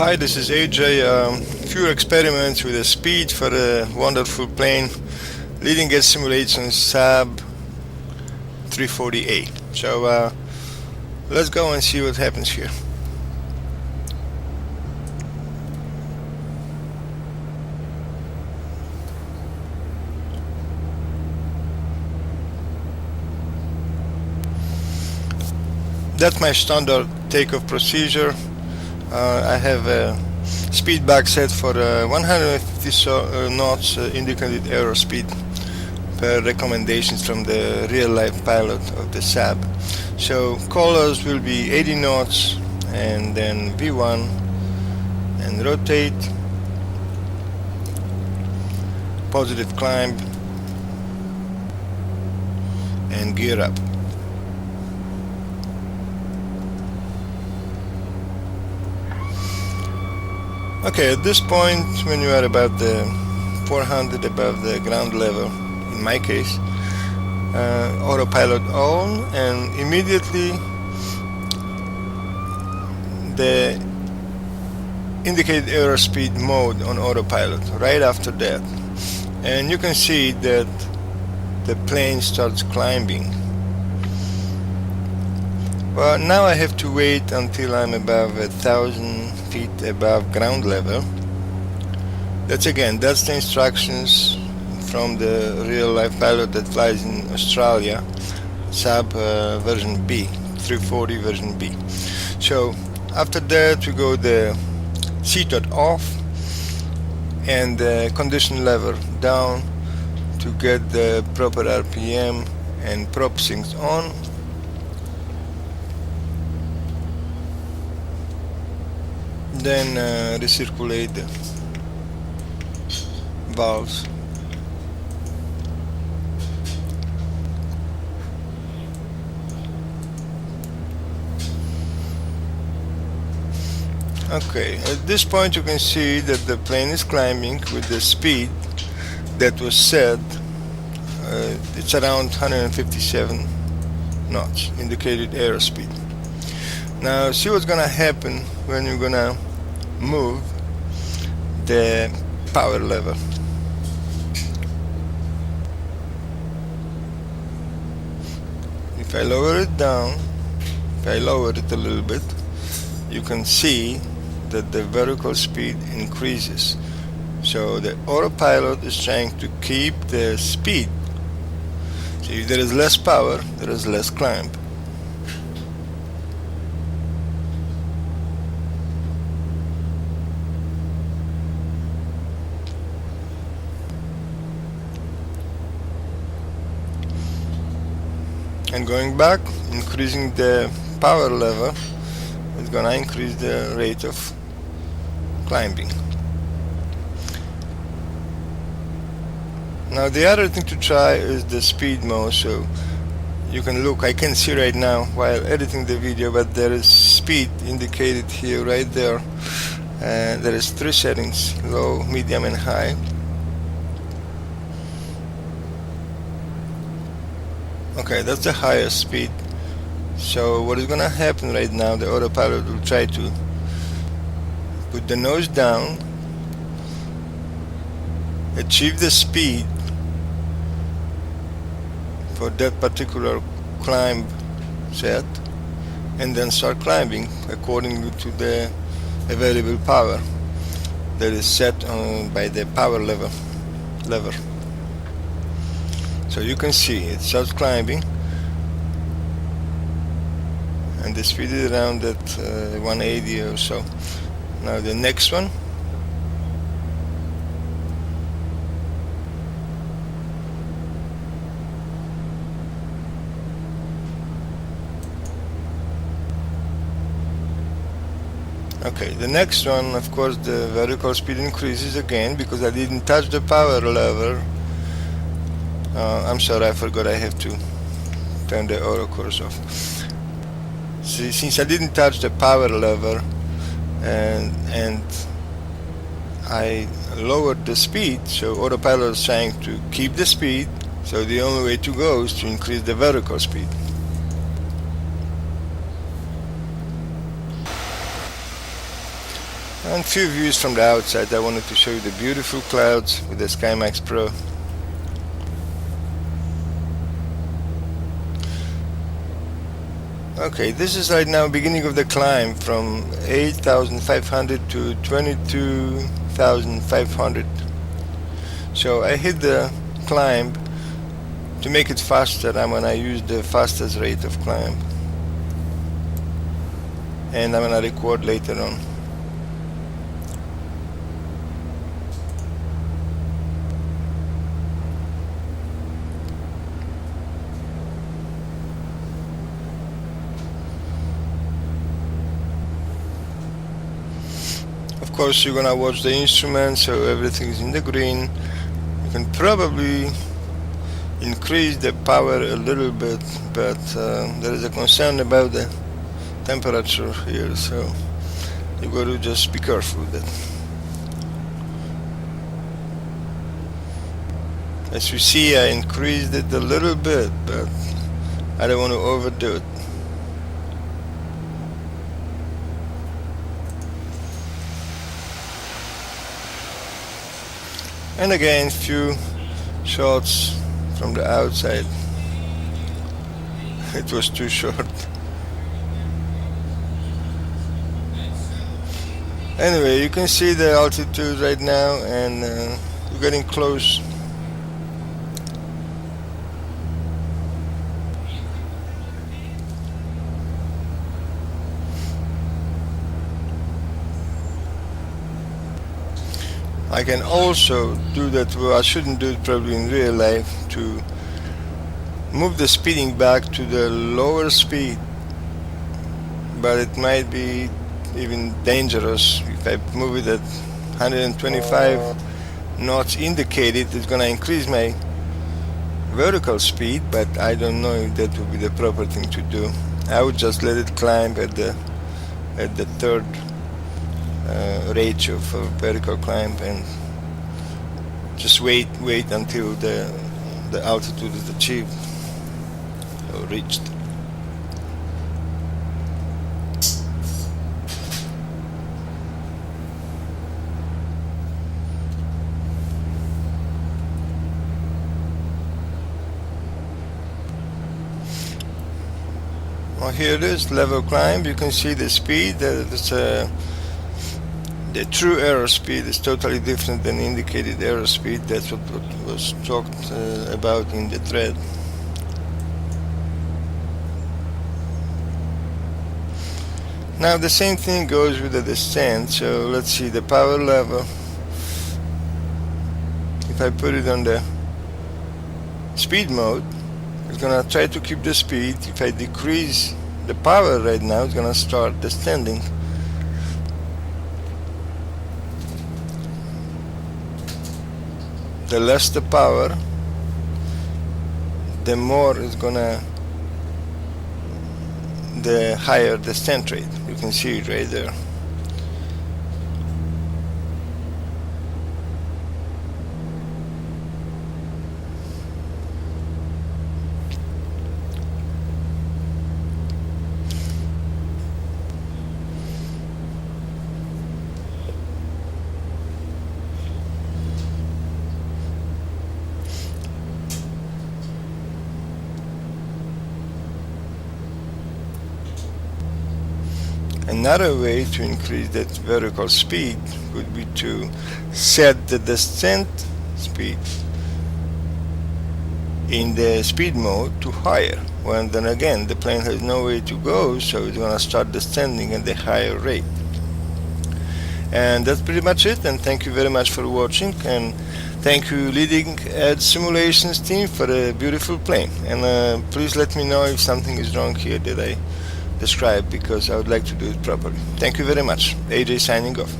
Hi, this is AJ. Few experiments with the speed for a wonderful plane, leading edge simulations Saab340A. So let's go and see what happens here. That's my standard takeoff procedure. I have a speed back set for 150 knots indicated airspeed per recommendations from the real-life pilot of the Saab. So colors will be 80 knots and then V1 and rotate, positive climb and gear up. Okay, at this point, when you are about the 400 above the ground level, in my case, autopilot on, and immediately the indicated airspeed mode on autopilot right after that, and you can see that the plane starts climbing. Well, now I have to wait until I'm above 1,000 feet above ground level. That's the instructions from the real-life pilot that flies in Australia, Saab version B, 340 version B. So after that we go the seatbelt off and the condition lever down to get the proper RPM and prop sinks on. Then recirculate the valves. Okay, at this point you can see that the plane is climbing with the speed that was set. It's around 157 knots indicated airspeed. Now see what's gonna happen when you're gonna move the power lever. If I lower it down, if I lower it a little bit, you can see that the vertical speed increases. So the autopilot is trying to keep the speed. So if there is less power, there is less climb. And going back, increasing the power lever is going to increase the rate of climbing. Now the other thing to try is the speed mode. So you can look, I can see right now while editing the video, but there is speed indicated here right there. There is 3 settings: low, medium and high. Okay, that's the highest speed. So what is gonna happen right now, the autopilot will try to put the nose down, achieve the speed for that particular climb set, and then start climbing according to the available power that is set by the power lever. So you can see it starts climbing, and the speed is around at 180 or so. Now the next one. Okay, the next one, of course, the vertical speed increases again because I didn't touch the power lever. I'm sorry, I forgot I have to turn the auto course off. See, since I didn't touch the power lever and I lowered the speed, so autopilot is trying to keep the speed, so the only way to go is to increase the vertical speed. And few views from the outside. I wanted to show you the beautiful clouds with the SkyMax Pro. Okay, this is right now beginning of the climb from 8,500 to 22,500. So I hit the climb. To make it faster, I'm gonna use the fastest rate of climb, and I'm gonna record later on. Of course, you're gonna watch the instrument, so everything is in the green. You can probably increase the power a little bit, but there is a concern about the temperature here, so you got to just be careful with it. As you see, I increased it a little bit, but I don't want to overdo it. And again, few shots from the outside. It was too short. Anyway, you can see the altitude right now, and we're getting close. I can also do that, well, I shouldn't do it probably in real life, to move the speeding back to the lower speed, but it might be even dangerous. If I move it at 125 knots indicated, it's gonna increase my vertical speed, but I don't know if that would be the proper thing to do. I would just let it climb at the third rate of vertical climb, and just wait until the altitude is achieved or reached. Well, here it is, level climb. You can see the speed. The true airspeed is totally different than indicated airspeed. That's what was talked about in the thread. Now the same thing goes with the descent. So let's see the power level. If I put it on the speed mode, it's gonna try to keep the speed. If I decrease the power right now, it's gonna start descending. The less the power, the more it's gonna, the higher the descent rate. You can see it right there. Another way to increase that vertical speed would be to set the descent speed in the speed mode to higher. Well, then again, the plane has no way to go, so it's going to start descending at the higher rate. And that's pretty much it, and thank you very much for watching, and thank you Leading Edge Simulations team for a beautiful plane. And please let me know if something is wrong here that I describe, because I would like to do it properly. Thank you very much. AJ signing off.